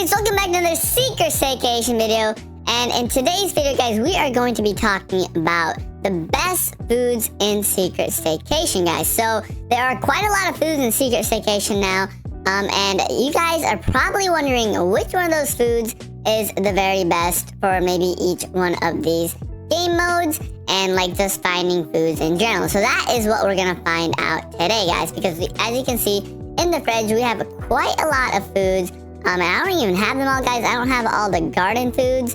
guys, welcome back to another Secret Staycation video. And in today's video, guys, we are going to be talking about the best foods in Secret Staycation, guys. So there are quite a lot of foods in Secret Staycation now. And you guys are probably wondering which one of those foods is the very best for maybe each one of these game modes and like just finding foods in general. So that is what we're gonna find out today, guys, because as you can see in the fridge, we have quite a lot of foods. And I don't even have them all, guys. I don't have all the garden foods,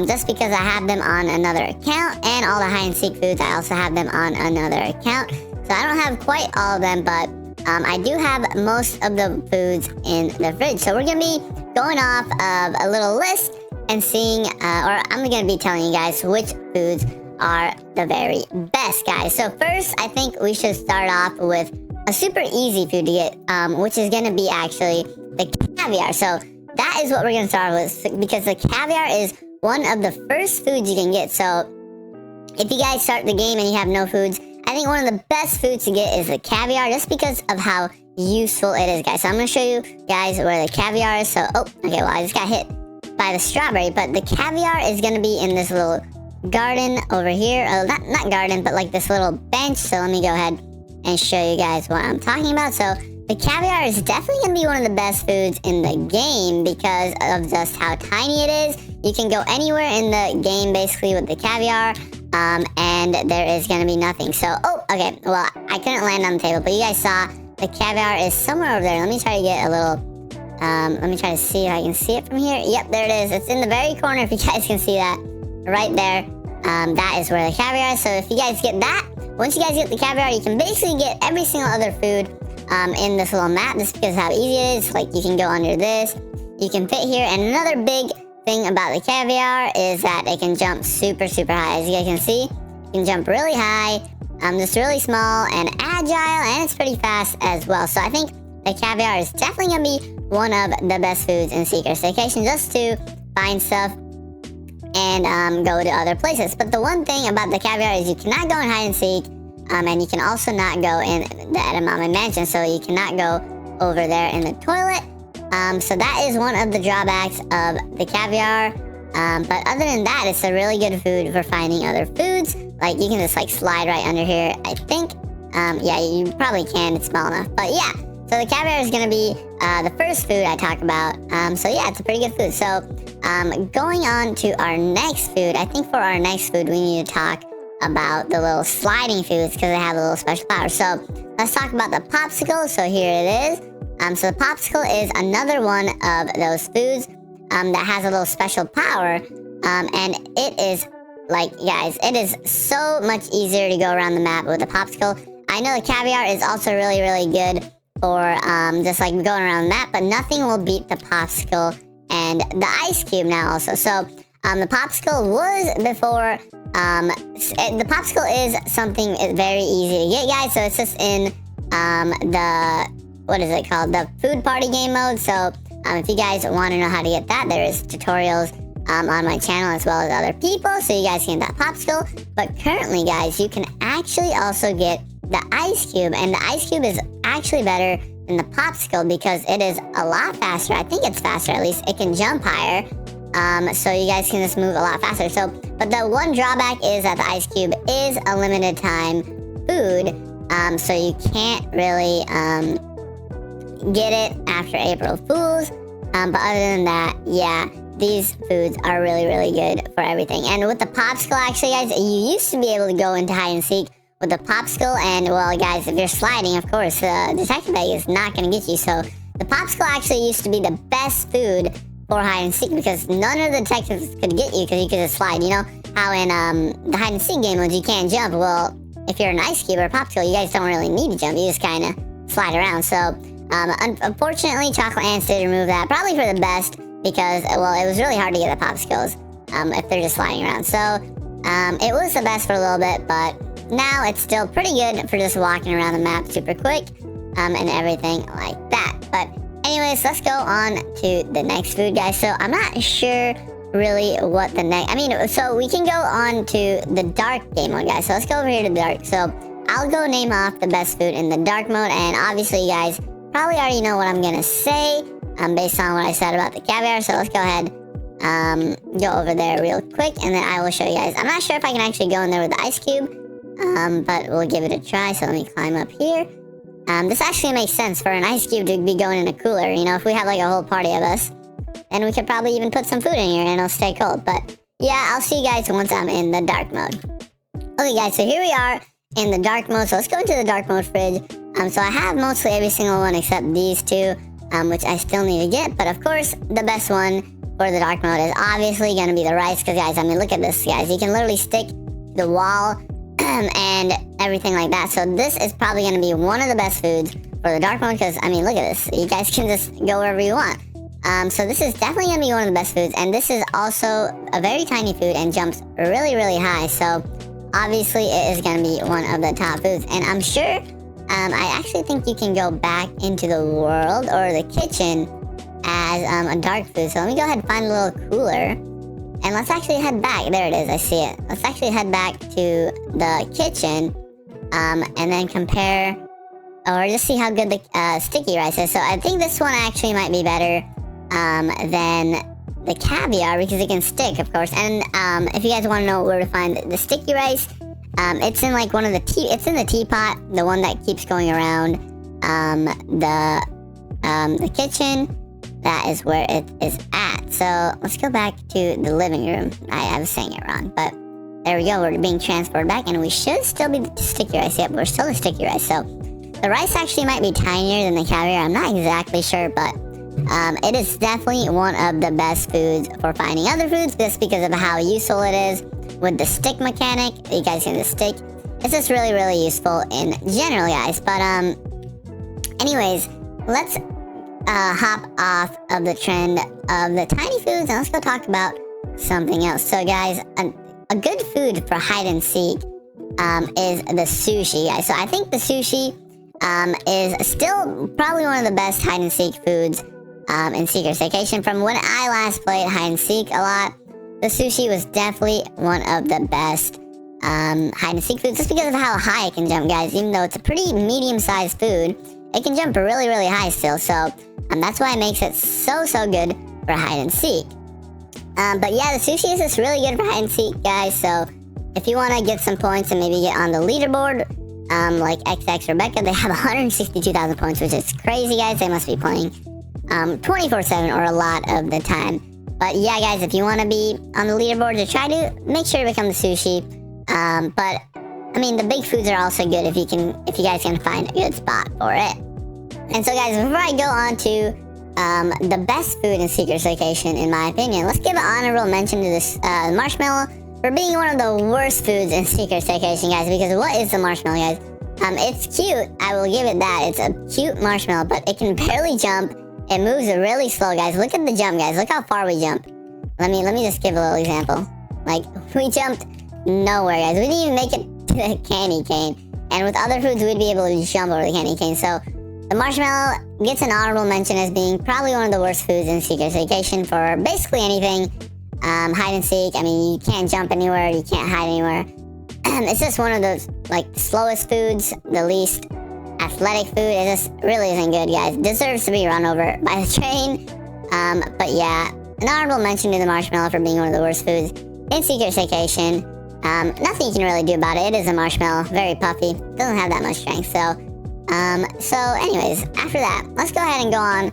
just because I have them on another account, and all the hide and seek foods, I also have them on another account. So I don't have quite all of them, but I do have most of the foods in the fridge. So we're gonna be going off of a little list and seeing, or I'm gonna be telling you guys which foods are the very best, guys. So first, I think we should start off with a super easy food to get, which is gonna be actually the caviar. So that is what we're gonna start with, because the caviar is one of the first foods you can get. So if you guys start the game and you have no foods, I think one of the best foods to get is the caviar, just because of how useful it is, guys. So I'm gonna show you guys where the caviar is. So, oh, okay, well, I just got hit by the strawberry, but the caviar is gonna be in this little garden over here. Not garden, but like this little bench. So let me go ahead and show you guys what I'm talking about. So the caviar is definitely gonna be one of the best foods in the game because of just how tiny it is. You can go anywhere in the game basically with the caviar, and there is gonna be nothing. So, oh, okay, well, I couldn't land on the table, but you guys saw the caviar is somewhere over there. Let me try to get a little, let me try to see if I can see it from here. Yep, there it is. It's in the very corner, if you guys can see that, right there. That is where the caviar is. So if you guys get that, once you guys get the caviar, you can basically get every single other food in this little map, just because of how easy it is. Like, you can go under this, you can fit here, and another big thing about the caviar is that it can jump super high. As you guys can see, you can jump really high, just really small and agile, and it's pretty fast as well. So I think the caviar is definitely gonna be one of the best foods in Secret Staycation, just to find stuff and go to other places. But the one thing about the caviar is you cannot go in hide and seek, and you can also not go in the Edamame Mansion, so you cannot go over there in the toilet. So that is one of the drawbacks of the caviar. But other than that, it's a really good food for finding other foods. Like, you can just like slide right under here, I think. Yeah, you probably can, it's small enough. But yeah, so the caviar is gonna be the first food I talk about. So yeah, it's a pretty good food. So going on to our next food, I think for our next food, we need to talk about the little sliding foods, because they have a little special power. So let's talk about the popsicle. So here it is. So the popsicle is another one of those foods that has a little special power, and it is, like, guys, it is so much easier to go around the map with the popsicle. I know the caviar is also really good for just like going around the map, but nothing will beat the popsicle and the ice cube now also. So the popsicle was before, the popsicle is something very easy to get, guys. So it's just in the, what is it called, the food party game mode. So if you guys want to know how to get that, there is tutorials on my channel as well as other people, so you guys can get that popsicle. But currently, guys, you can actually also get the ice cube, and the ice cube is actually better than the popsicle because it is a lot faster. I think it's faster, at least. It can jump higher, so you guys can just move a lot faster. So, but the one drawback is that the ice cube is a limited time food, so you can't really get it after April Fools. But other than that, yeah, these foods are really good for everything. And with the popsicle, actually, guys, you used to be able to go into hide and seek with the popsicle, and well, guys, if you're sliding, of course, the detective bag is not going to get you. So the popsicle actually used to be the best food for hide and seek, because none of the detectives could get you because you could just slide. You know how in the hide and seek game modes you can't jump? Well, if you're an ice cube or a popsicle, you guys don't really need to jump. You just kind of slide around. So unfortunately, Chocolate Ants did remove that, probably for the best, because, well, it was really hard to get the popsicles if they're just sliding around. So it was the best for a little bit, but now it's still pretty good for just walking around the map super quick and everything like that. But anyways, let's go on to the next food, guys. So I'm not sure really what the next, I mean, so we can go on to the dark game mode, guys. So let's go over here to the dark. So I'll go name off the best food in the dark mode, and obviously, you guys probably already know what I'm gonna say based on what I said about the caviar. So let's go ahead, go over there real quick, and then I will show you guys. I'm not sure if I can actually go in there with the ice cube, but we'll give it a try. So let me climb up here. This actually makes sense for an ice cube to be going in a cooler. You know, if we have like a whole party of us, then we could probably even put some food in here and it'll stay cold. But yeah, I'll see you guys once I'm in the dark mode. Okay guys, so here we are in the dark mode. So let's go into the dark mode fridge. So I have mostly every single one except these two, which I still need to get. But of course, the best one for the dark mode is obviously going to be the rice. Because guys, I mean, look at this, guys. You can literally stick to the wall and everything like that. So this is probably going to be one of the best foods for the dark mode. Because, I mean, look at this. You guys can just go wherever you want. So this is definitely going to be one of the best foods. And this is also a very tiny food and jumps really, really high. So obviously, it is going to be one of the top foods. And I'm sure, I actually think you can go back into the world or the kitchen as a dark food. So let me go ahead and find a little cooler. And let's actually head back. There it is. I see it. Let's actually head back to the kitchen and then compare or just see how good the sticky rice is. So I think this one actually might be better than the caviar because it can stick, of course. And if you guys want to know where to find the sticky rice, it's in like one of the it's in the teapot, the one that keeps going around the kitchen. That is where it is at. So let's go back to the living room. I was saying it wrong, but there we go. We're being transported back, and we should still be the sticky rice. Yep, we're still the sticky rice. So the rice actually might be tinier than the caviar. I'm not exactly sure, but it is definitely one of the best foods for finding other foods, just because of how useful it is with the stick mechanic. You guys see the stick? It's just really, really useful in general, guys. But anyways, let's hop off of the trend of the tiny foods and let's go talk about something else. So guys, a good food for hide and seek is the sushi, guys. So I think the sushi is still probably one of the best hide and seek foods in Secret Staycation. From when I last played hide and seek a lot, the sushi was definitely one of the best hide and seek foods, just because of how high it can jump, guys. Even though it's a pretty medium-sized food, it can jump really, really high still. So that's why it makes it so good for hide and seek. But yeah, the sushi is just really good for hide and seek, guys. So if you want to get some points and maybe get on the leaderboard, like XX Rebecca, they have 162,000 points, which is crazy, guys. They must be playing 24/7 or a lot of the time. But yeah, guys, if you want to be on the leaderboard to try to make sure to become the sushi. But I mean, the big foods are also good if you guys can find a good spot for it. And so, guys, before I go on to the best food in Secret Staycation, in my opinion, let's give an honorable mention to this marshmallow for being one of the worst foods in Secret Staycation, guys. Because what is the marshmallow, guys? It's cute. I will give it that. It's a cute marshmallow, but it can barely jump. It moves really slow, guys. Look at the jump, guys. Look how far we jump. Let me just give a little example. Like, we jumped nowhere, guys. We didn't even make it to the candy cane. And with other foods, we'd be able to jump over the candy cane. So the marshmallow gets an honorable mention as being probably one of the worst foods in Secret Staycation for basically anything hide and seek. I mean, you can't jump anywhere, you can't hide anywhere. It's just one of those like slowest foods, the least athletic food. It just really isn't good, guys. It deserves to be run over by the train. But yeah, an honorable mention to the marshmallow for being one of the worst foods in Secret Staycation. Nothing you can really do about it. It is a marshmallow, very puffy, doesn't have that much strength. So anyways, after that, let's go ahead and go on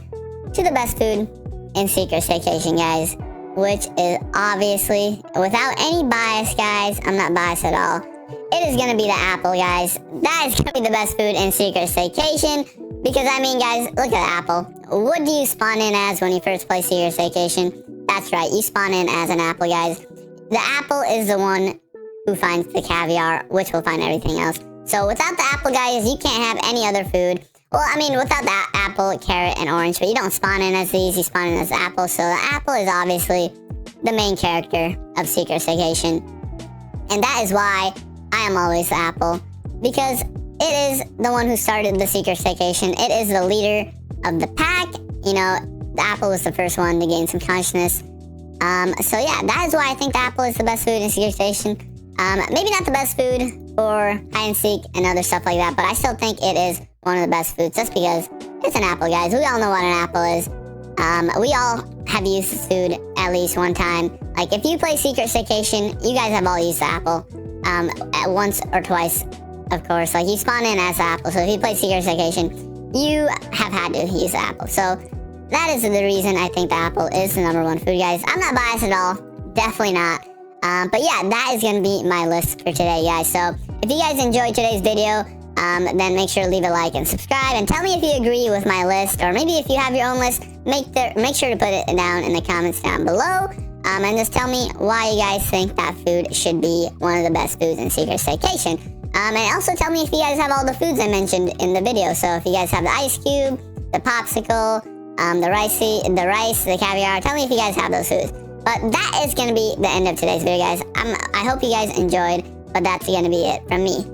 to the best food in Secret Staycation, guys, which is obviously, without any bias, guys, I'm not biased at all, it is gonna be the apple, guys. That is gonna be the best food in Secret Staycation, because I mean, guys, look at the apple. What do you spawn in as when you first play Secret Staycation? That's right, you spawn in as an apple, guys. The apple is the one who finds the caviar, which will find everything else. So without the apple, guys, you can't have any other food. Well, I mean, without the apple, carrot, and orange, but you don't spawn in as these, you spawn in as the apple. So the apple is obviously the main character of Secret Staycation. And that is why I am always the apple, because it is the one who started the Secret Staycation. It is the leader of the pack. You know, the apple was the first one to gain some consciousness. So yeah, that is why I think the apple is the best food in Secret Station. Maybe not the best food for hide and seek and other stuff like that, but I still think it is one of the best foods, just because It's an apple, guys. We all know what an apple is. We all have used this food at least one time. Like, if you play Secret Staycation, you guys have all used the apple. At once or twice, of course. Like, you spawn in as the apple. So if you play Secret Staycation, you have had to use the apple. So that is the reason I think the apple is the #1 food, guys. I'm not biased at all. Definitely not. But yeah, that is going to be my list for today, guys. So if you guys enjoyed today's video, then make sure to leave a like and subscribe. And tell me if you agree with my list. Or maybe if you have your own list, make sure to put it down in the comments down below. And just tell me why you guys think that food should be one of the best foods in Secret Staycation. And also tell me if you guys have all the foods I mentioned in the video. So if you guys have the ice cube, the popsicle, the rice, the caviar. Tell me if you guys have those foods. But that is going to be the end of today's video, guys. I hope you guys enjoyed, but that's going to be it from me.